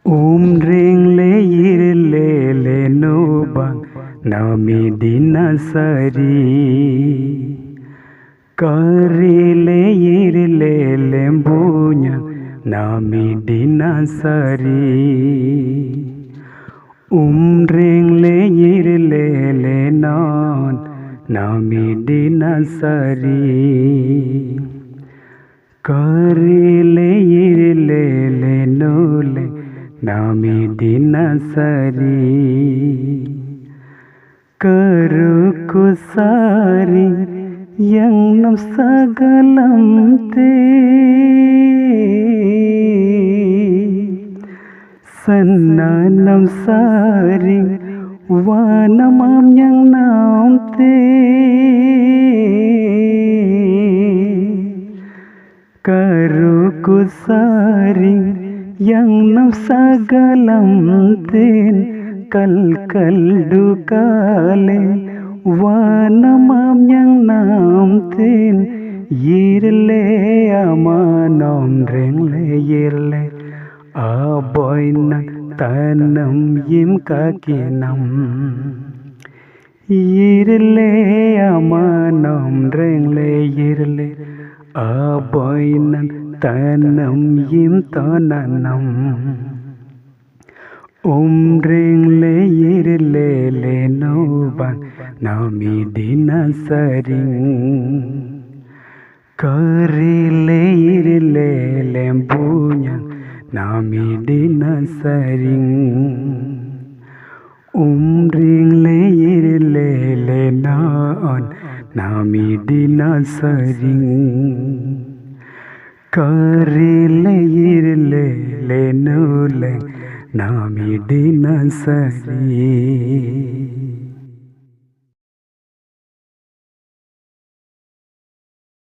Umringle yirlele no bang nami dinasari karile yirlele mbunya nami dinasari umringle yirlele non nami dinasari karile yirlele nole nami dinasari keruku sari yang nam sagalam te sananam sari wanamam yang nam te keruku sari yang nam sagalam ten kal kal dukale wanamam yang nam ten yirle amanom rengle yirle aboyna tanam yim kakinam yirle amanom rengle yirle aboyna tanam yim tonanam umringle yirlele no bang nami dinasari karile yirlele mbunya nami dinasari umringle yirlele non nami dinasari karile yirlele nole nami dinasari